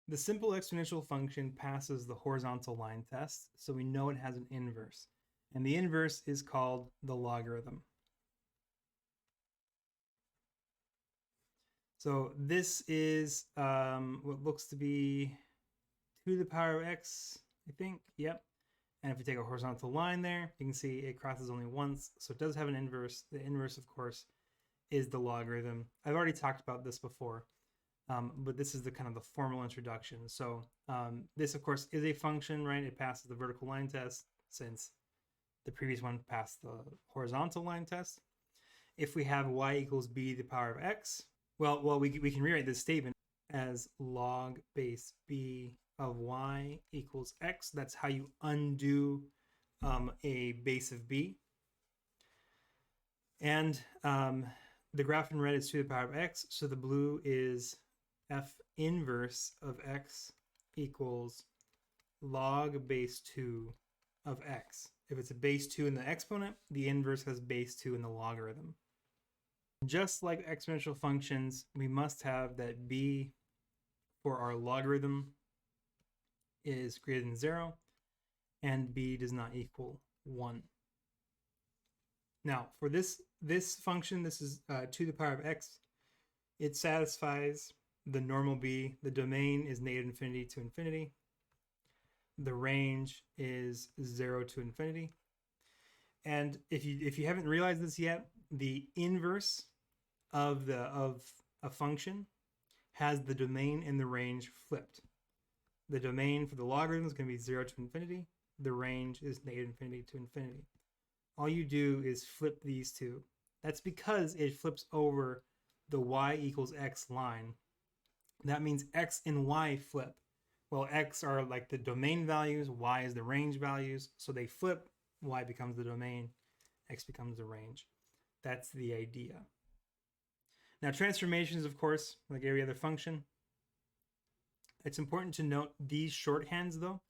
The simple exponential function passes the horizontal line test, so we know it has an inverse. And the inverse is called the logarithm. So this is what looks to be 2 to the power of x, I think. Yep. And if we take a horizontal line there, you can see it crosses only once. So it does have an inverse. The inverse, of course, is the logarithm. I've already talked about this before, but this is the kind of the formal introduction. So this, of course, is a function, right? It passes the vertical line test since the previous one passed the horizontal line test. If we have y equals b to the power of x, well, we can rewrite this statement as log base b of y equals x. That's how you undo a base of b. And the graph in red is 2 to the power of x, so the blue is f inverse of x equals log base 2 of x. If it's a base 2 in the exponent, the inverse has base 2 in the logarithm. Just like exponential functions, we must have that b for our logarithm is greater than 0, and b does not equal 1. Now, for this function, this is 2 to the power of x. It satisfies the normal b. The domain is negative infinity to infinity. The range is 0 to infinity. And if you haven't realized this yet, the inverse of a function has the domain and the range flipped. The domain for the logarithm is going to be 0 to infinity. The range is negative infinity to infinity. All you do is flip these two. That's because it flips over the y equals x line. That means x and y flip. Well, x are like the domain values, y is the range values. So they flip, y becomes the domain, x becomes the range. That's the idea. Now, transformations, of course, like every other function. It's important to note these shorthands, though.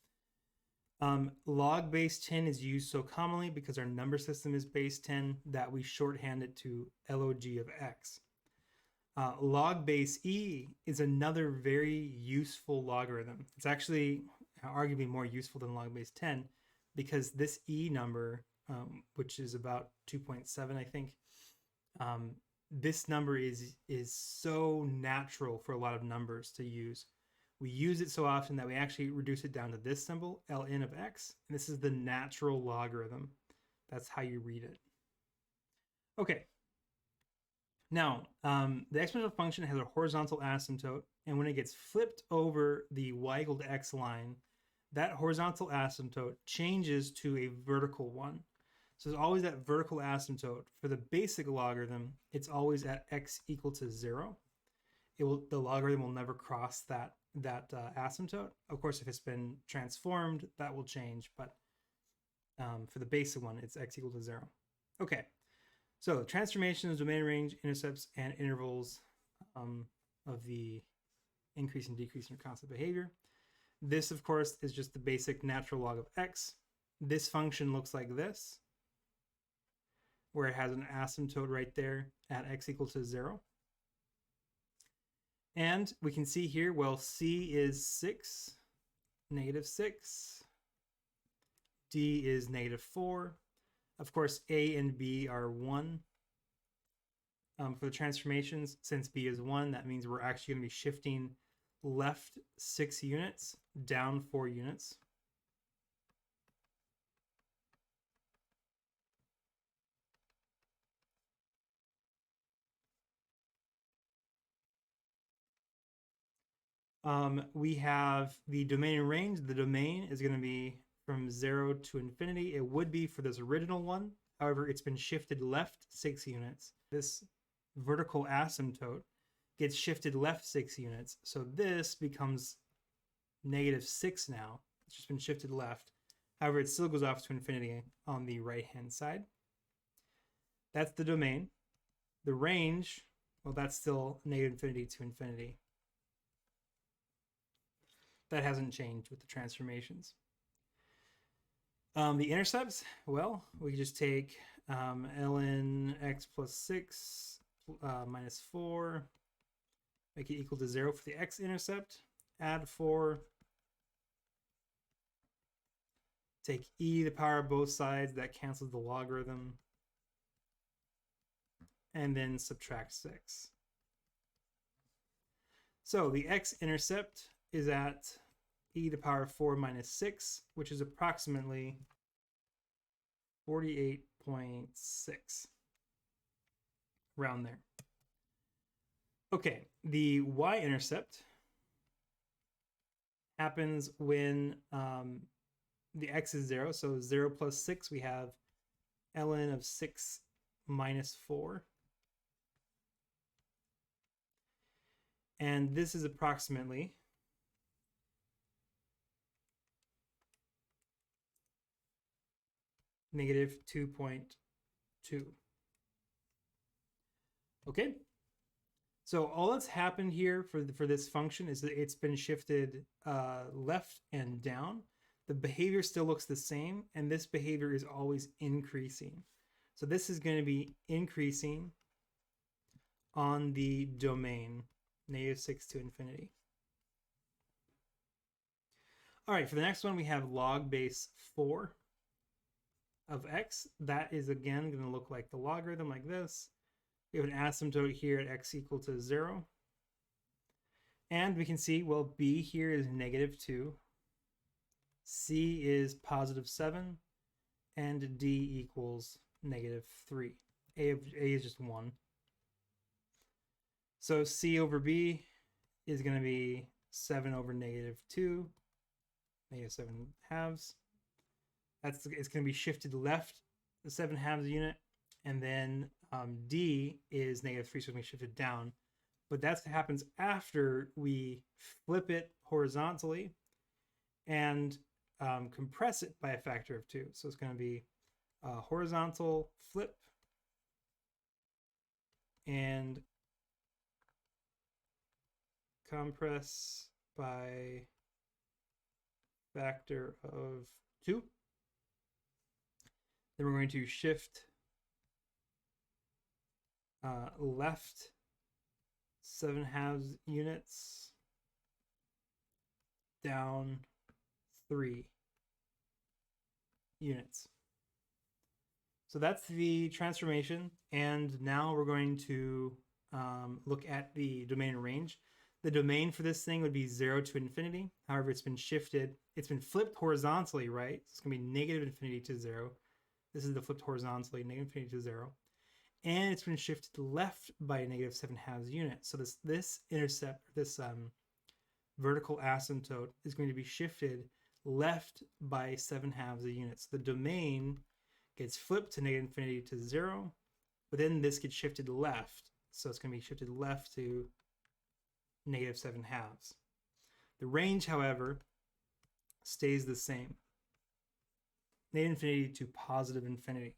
Log base 10 is used so commonly because our number system is base 10 that we shorthand it to log of x. Log base e is another very useful logarithm. It's actually arguably more useful than log base 10 because this e number, which is about 2.7, I think, this number is so natural for a lot of numbers to use. We use it so often that we actually reduce it down to this symbol, ln of x. And this is the natural logarithm. That's how you read it. Okay. Now, the exponential function has a horizontal asymptote. And when it gets flipped over the y equal to x line, that horizontal asymptote changes to a vertical one. So there's always that vertical asymptote. For the basic logarithm, it's always at x equal to 0. The logarithm will never cross that asymptote. Of course, if it's been transformed, that will change. But for the basic one, it's x equal to 0. Okay, so transformations, domain range, intercepts, and intervals of the increase and decrease in your constant behavior. This, of course, is just the basic natural log of x. This function looks like this, where it has an asymptote right there at x equal to 0. And we can see here, well, c is 6, negative 6. D is negative 4. Of course, a and b are 1. For the transformations, since b is 1, that means we're actually going to be shifting left 6 units, down 4 units. We have the domain and range. The domain is going to be from 0 to infinity. It would be for this original one. However, it's been shifted left 6 units. This vertical asymptote gets shifted left 6 units. So this becomes negative 6 now. It's just been shifted left. However, it still goes off to infinity on the right-hand side. That's the domain. The range, well, that's still negative infinity to infinity. That hasn't changed with the transformations. The intercepts, well, we just take ln x plus 6 minus 4, make it equal to 0 for the x-intercept. add 4. Take e to the power of both sides. That cancels the logarithm. And then subtract 6. So the x-intercept is at e to the power of 4 minus 6, which is approximately 48.6. Around there. Okay, the y-intercept happens when the x is 0. So 0 plus 6, we have ln of 6 minus 4. And this is approximately negative 2.2. Okay. So all that's happened here for this function is that it's been shifted left and down. The behavior still looks the same, and this behavior is always increasing. So this is going to be increasing on the domain, negative 6 to infinity. All right, for the next one, we have log base 4 of x. That is, again, going to look like the logarithm, like this. We have an asymptote here at x equal to 0. And we can see, well, b here is negative 2. C is positive 7. And d equals negative 3. A is just 1. So c over b is going to be 7 over negative 2. Negative 7 halves. It's going to be shifted left, the 7 halves unit. And then d is negative 3, so it's going to be shifted down. But that happens after we flip it horizontally and compress it by a factor of 2. So it's going to be a horizontal flip and compress by factor of 2. Then we're going to shift left 7 halves units, down 3 units. So that's the transformation. And now we're going to look at the domain and range. The domain for this thing would be 0 to infinity. However, it's been shifted. It's been flipped horizontally, right? So it's going to be negative infinity to 0. This is the flipped horizontally, negative infinity to 0. And it's been shifted left by a negative 7 halves unit. So this intercept, this vertical asymptote is going to be shifted left by 7 halves a unit. So the domain gets flipped to negative infinity to 0, but then this gets shifted left. So it's going to be shifted left to negative 7 halves. The range, however, stays the same. Negative infinity to positive infinity.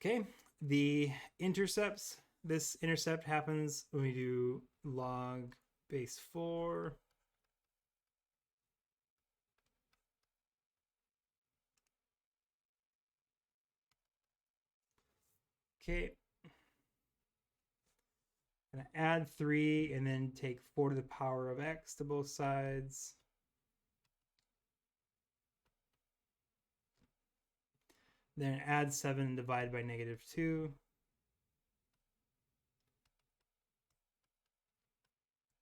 Okay, the intercepts. This intercept happens when we do log base 4. Okay. I'm going to add 3 and then take 4 to the power of x to both sides. Then add 7 and divide by negative 2.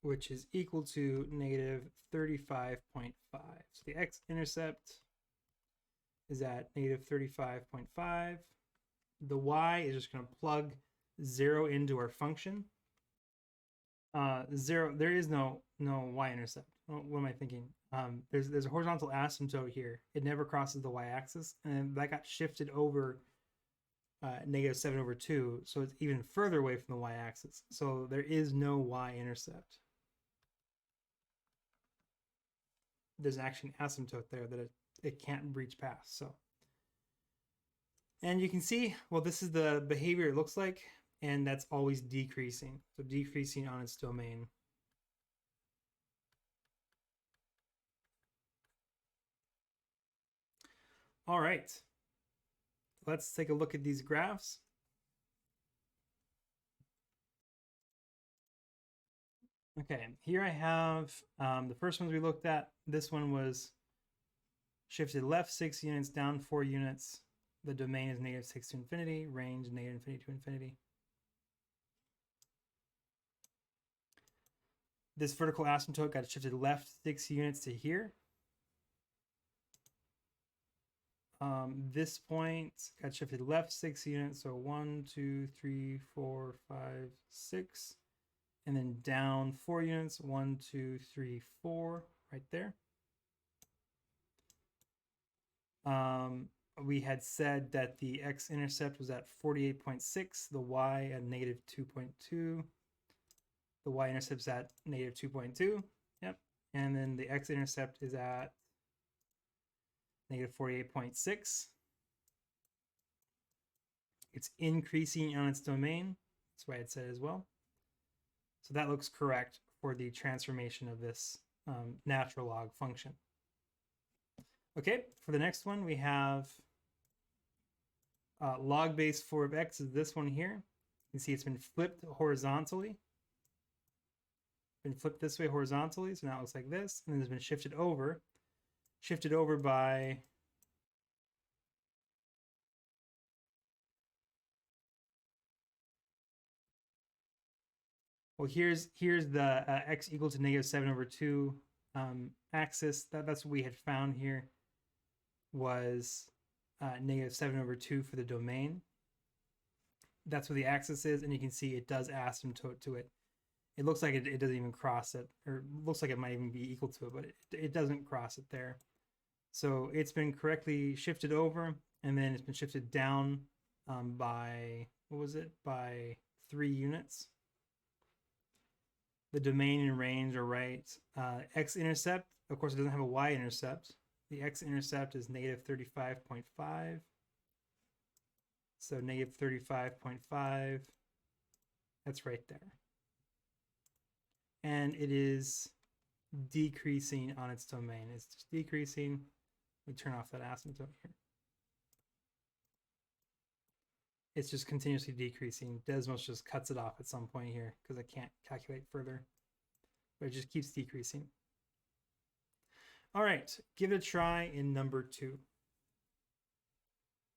Which is equal to negative 35.5. So the x-intercept is at negative 35.5. The y is just going to plug 0 into our function. 0, there is no y-intercept. What am I thinking? There's a horizontal asymptote here. It never crosses the y-axis, and that got shifted over negative 7 over 2, so it's even further away from the y-axis. So there is no y-intercept. There's actually an asymptote there that it can't reach past. So, and you can see, well, this is the behavior it looks like, and that's always decreasing. So decreasing on its domain. All right, let's take a look at these graphs. Okay, here I have the first ones we looked at. This one was shifted left 6 units, down 4 units. The domain is -6 to infinity, range -infinity to infinity. This vertical asymptote got shifted left 6 units to here. This point got shifted left 6 units, so 1, 2, 3, 4, 5, 6. And then down 4 units, 1, 2, 3, 4, right there. We had said that the x-intercept was at 48.6, the y at -2.2, the y-intercept is at -2.2, yep, and then the x-intercept is at -48.6. It's increasing on its domain. That's why it said as well. So that looks correct for the transformation of this natural log function. Okay, for the next one, we have log base 4 of x is this one here. You can see it's been flipped horizontally. Been flipped this way horizontally, so now it looks like this, and then it's been shifted over by well, here's the x equal to -7/2 axis. That's what we had found here was -7/2 for the domain. That's what the axis is, and you can see it does asymptote to it. It looks like it doesn't even cross it, or looks like it might even be equal to it, but it doesn't cross it there. So it's been correctly shifted over, and then it's been shifted down by, what was it, by 3 units. The domain and range are right. X-intercept, of course, it doesn't have a y-intercept. The x-intercept is -35.5. So -35.5, that's right there. And it is decreasing on its domain. It's just decreasing. Let me turn off that asymptote here. It's just continuously decreasing. Desmos just cuts it off at some point here because I can't calculate further. But it just keeps decreasing. All right, give it a try in number 2.